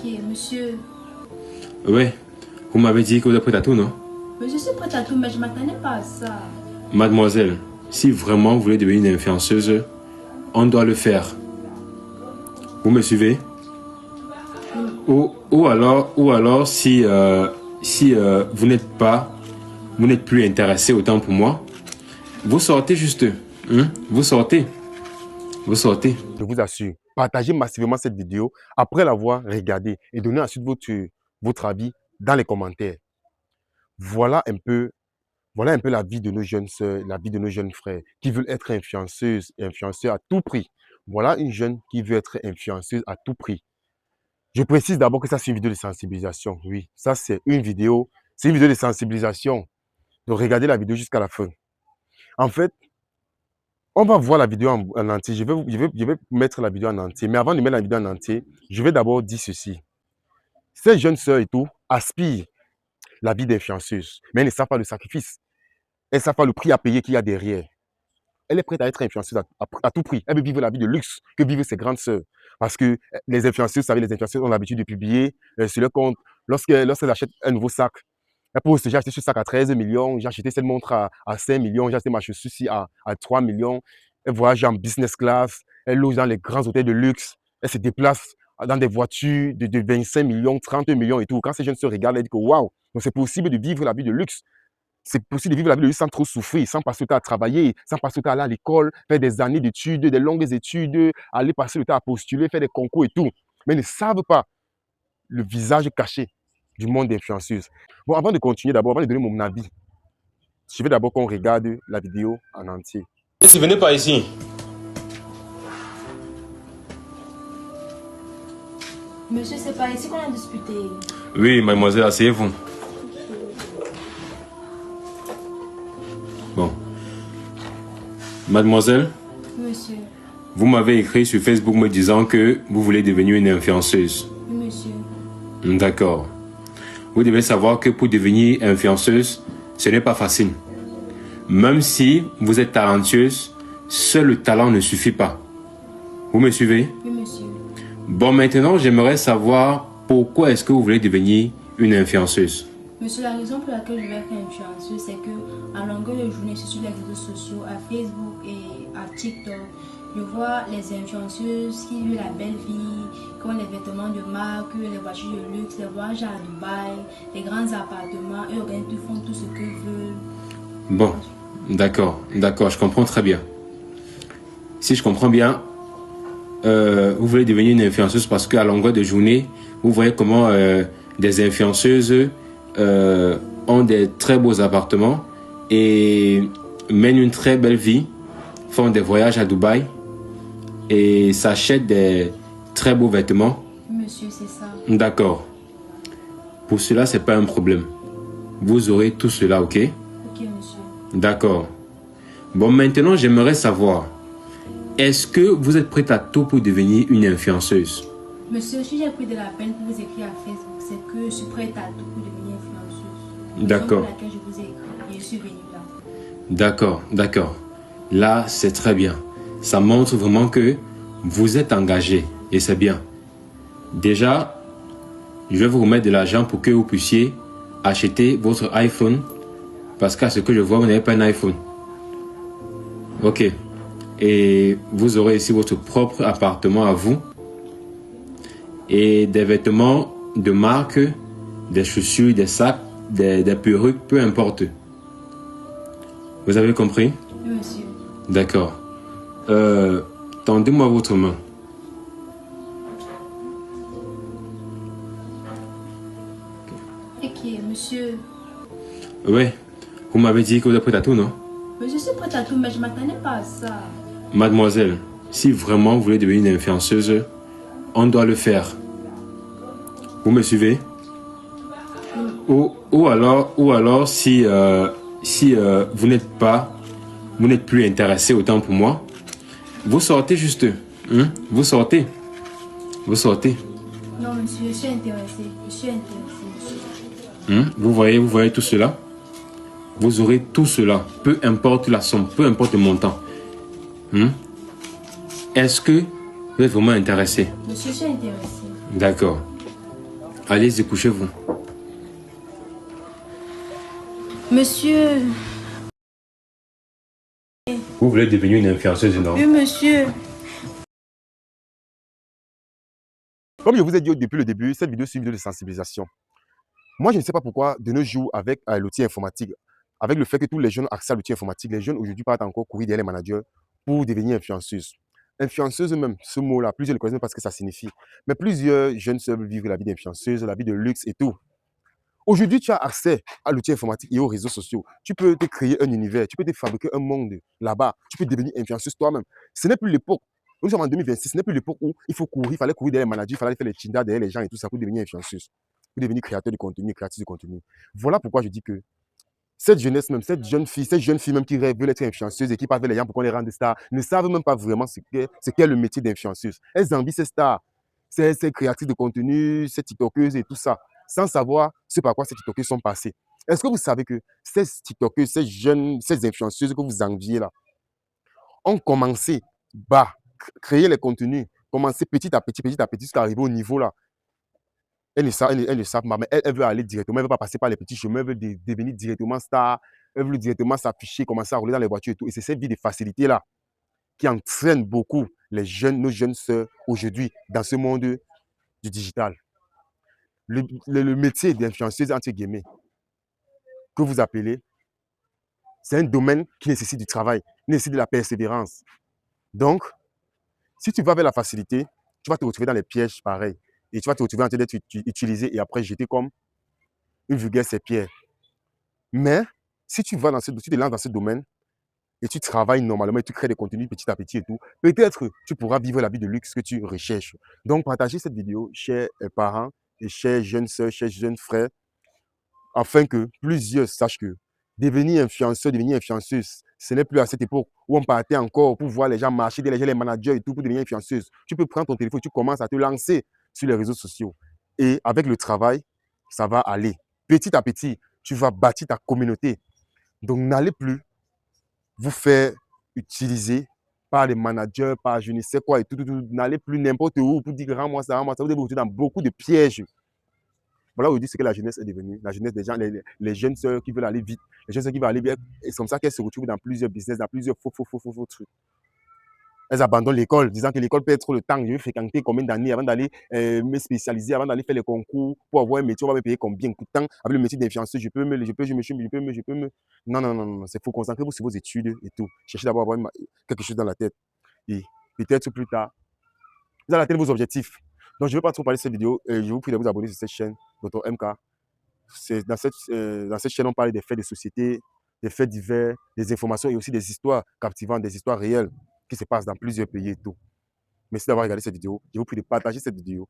Ok, monsieur. Oui, vous m'avez dit que vous êtes prête à tout, non? Mais je suis prête à tout, mais je ne m'attendais pas à ça. Mademoiselle, si vraiment vous voulez devenir une influenceuse, on doit le faire. Vous me suivez? Ou alors si vous n'êtes plus intéressé autant pour moi, vous sortez juste. Vous sortez. Vous sortez. Je vous assure, partagez massivement cette vidéo après l'avoir regardée et donnez ensuite votre avis dans les commentaires. Voilà un peu la vie de nos jeunes sœurs, la vie de nos jeunes frères qui veulent être influenceuses et influenceurs à tout prix. Voilà une jeune qui veut être influenceuse à tout prix. Je précise d'abord que ça, c'est une vidéo de sensibilisation. Oui, ça, c'est une vidéo de sensibilisation. Donc, regardez la vidéo jusqu'à la fin. En fait, on va voir la vidéo en entier. Je vais mettre la vidéo en entier. Mais avant de mettre la vidéo en entier, je vais d'abord dire ceci. Ces jeunes sœurs et tout aspirent la vie d'influenceuse, mais elles ne savent pas le sacrifice. Elles ne savent pas le prix à payer qu'il y a derrière. Elle est prête à être influenceuse à tout prix. Elle veut vivre la vie de luxe que vivent ses grandes sœurs. Parce que les influenceuses, vous savez, les influenceuses ont l'habitude de publier sur leur compte. Lorsqu'elles achètent un nouveau sac, elles posent, j'ai acheté ce sac à 13 millions, j'ai acheté cette montre à 5 millions, j'ai acheté ma chaussure-ci à 3 millions. Elles voyagent en business class, elles logent dans les grands hôtels de luxe, elles se déplacent dans des voitures de 25 millions, 30 millions et tout. Quand ces jeunes se regardent, elles disent que waouh, donc c'est possible de vivre la vie de luxe. C'est possible de vivre la vie de luxe sans trop souffrir, sans passer le temps à travailler, sans passer le temps à aller à l'école, faire des années d'études, des longues études, aller passer le temps à postuler, faire des concours et tout. Mais elles ne savent pas le visage caché du monde d'influenceuse. Bon, avant de continuer, d'abord, avant de donner mon avis, je vais d'abord qu'on regarde la vidéo en entier. Ne venez pas ici. Monsieur, c'est pas ici qu'on a disputé. Oui, mademoiselle, asseyez-vous. Bon. Mademoiselle, Monsieur. vous m'avez écrit sur Facebook me disant que vous voulez devenir une influenceuse. Monsieur. D'accord. Vous devez savoir que pour devenir influenceuse, ce n'est pas facile. Même si vous êtes talentueuse, seul le talent ne suffit pas. Vous me suivez? Oui, monsieur. Bon, maintenant, j'aimerais savoir pourquoi est-ce que vous voulez devenir une influenceuse. Monsieur, la raison pour laquelle je vais être influenceuse, c'est que à longueur de journée, je suis sur les réseaux sociaux, à Facebook et à TikTok. Je vois les influenceuses qui vivent la belle vie, qui ont les vêtements de marque, les voitures de luxe, les voyages à Dubaï, les grands appartements. Eux, ils font tout ce qu'ils veulent. Bon, d'accord, je comprends très bien. Si je comprends bien, vous voulez devenir une influenceuse parce qu'à longueur de journée, vous voyez comment des influenceuses ont des très beaux appartements et mènent une très belle vie, font des voyages à Dubaï et s'achètent des très beaux vêtements. Monsieur, c'est ça. D'accord. Pour cela, c'est pas un problème. Vous aurez tout cela, ok? Ok, monsieur. D'accord. Bon, maintenant, j'aimerais savoir, est-ce que vous êtes prête à tout pour devenir une influenceuse? Monsieur, si j'ai pris de la peine pour vous écrire à Facebook, c'est que je suis prête à tout pour devenir influenceuse. D'accord. C'est pour laquelle je vous ai écrit et je suis venue là. D'accord. Là, c'est très bien. Ça montre vraiment que vous êtes engagé et c'est bien. Déjà, je vais vous remettre de l'argent pour que vous puissiez acheter votre iPhone parce qu'à ce que je vois, vous n'avez pas un iPhone. Ok. Et vous aurez ici votre propre appartement à vous et des vêtements de marque, des chaussures, des sacs, des perruques, peu importe. Vous avez compris? Oui, monsieur. D'accord. Tendez-moi votre main. Ok, monsieur. Oui, vous m'avez dit que vous êtes prête à tout, non? Mais je suis prête à tout, mais je ne m'attendais pas à ça. Mademoiselle, si vraiment vous voulez devenir une influenceuse, on doit le faire. Vous me suivez? Ou alors si vous n'êtes plus intéressé autant pour moi, vous sortez juste. Vous sortez. Non, monsieur, je suis intéressée. Monsieur. Vous voyez tout cela? Vous aurez tout cela, peu importe la somme, peu importe le montant. Est-ce que vous êtes vraiment intéressé? Monsieur, je suis intéressée. D'accord. Allez-y, couchez-vous. Monsieur, Vous voulez devenir une influenceuse, non? oui, monsieur. Comme je vous ai dit depuis le début, cette vidéo, c'est une vidéo de sensibilisation. Moi, je ne sais pas pourquoi, de nos jours, avec l'outil informatique, avec le fait que tous les jeunes ont accès à l'outil informatique, les jeunes aujourd'hui partent encore courir derrière les managers pour devenir influenceuses. Influenceuse même, ce mot-là, plusieurs ne connaissent même pas ce que ça signifie. Mais plusieurs jeunes veulent vivre la vie d'influenceuse, la vie de luxe et tout. Aujourd'hui, tu as accès à l'outil informatique et aux réseaux sociaux. Tu peux te créer un univers, tu peux te fabriquer un monde là-bas. Tu peux devenir influenceuse toi-même. Ce n'est plus l'époque. Nous sommes en 2026, ce n'est plus l'époque où il faut courir, il fallait courir derrière les managers, il fallait faire les chindas derrière les gens et tout ça pour devenir influenceuse, pour devenir créateur de contenu, créatrice de contenu. Voilà pourquoi je dis que cette jeunesse même, cette jeune fille même qui rêve, veulent être influenceuse et qui parlent avec les gens pour qu'on les rende stars, ne savent même pas vraiment ce qu'est le métier d'influenceuse. Elles envient ces stars, ces créatrices de contenu, ces tiktokeuses et tout ça, sans savoir ce par quoi ces tiktokeuses sont passées. Est-ce que vous savez que ces tiktokeuses, ces jeunes, ces influenceuses que vous enviez là, ont commencé bas, créer les contenus, commencer petit à petit, jusqu'à arriver au niveau là. Elles ne savent pas, mais elles veulent aller directement, elles ne veulent pas passer par les petits chemins, elles veulent devenir directement star, elles veulent directement s'afficher, commencer à rouler dans les voitures et tout. Et c'est cette vie de facilité-là qui entraîne beaucoup les jeunes, nos jeunes sœurs aujourd'hui dans ce monde du digital. Le métier d'influenceuse, entre guillemets, que vous appelez, c'est un domaine qui nécessite du travail, qui nécessite de la persévérance. Donc, si tu vas vers la facilité, tu vas te retrouver dans les pièges pareils. Et tu vas te retrouver en train d'être utilisé et après jeté comme une vulgaire serpillère. Mais si tu vas tu te lances dans ce domaine et tu travailles normalement et tu crées des contenus petit à petit et tout, peut-être tu pourras vivre la vie de luxe que tu recherches. Donc, partagez cette vidéo, chers parents et chers jeunes soeurs, chers jeunes frères, afin que plusieurs sachent que devenir influenceur, devenir influenceuse, ce n'est plus à cette époque où on partait encore pour voir les gens marcher, les managers et tout pour devenir influenceuse. Tu peux prendre ton téléphone, tu commences à te lancer sur les réseaux sociaux. Et avec le travail, ça va aller. Petit à petit, tu vas bâtir ta communauté. Donc, n'allez plus vous faire utiliser par les managers, par je ne sais quoi et tout. N'allez plus n'importe où pour dire rends-moi ça, rends-moi ça. Vous devez vous retrouver dans beaucoup de pièges. Voilà aujourd'hui ce que la jeunesse est devenue. La jeunesse des gens, les jeunes sœurs qui veulent aller vite, les jeunes sœurs qui veulent aller vite. Et c'est comme ça qu'elles se retrouvent dans plusieurs business, dans plusieurs faux trucs. Elles abandonnent l'école, disant que l'école perd trop de temps. Je vais fréquenter combien d'années avant d'aller me spécialiser, avant d'aller faire les concours pour avoir un métier. On va me payer combien de temps avec le métier d'influenceur. Je peux me. Non, non, non, non. C'est faut concentrer-vous sur vos études et tout. Cherchez d'abord à avoir quelque chose dans la tête. Et peut-être plus tard, vous allez atteindre vos objectifs. Donc, je ne vais pas trop parler de cette vidéo. Je vous prie de vous abonner sur cette chaîne, Dr MK. Dans cette chaîne, on parle des faits de société, des faits divers, des informations et aussi des histoires captivantes, des histoires réelles qui se passent dans plusieurs pays et tout. Merci d'avoir regardé cette vidéo. Je vous prie de partager cette vidéo.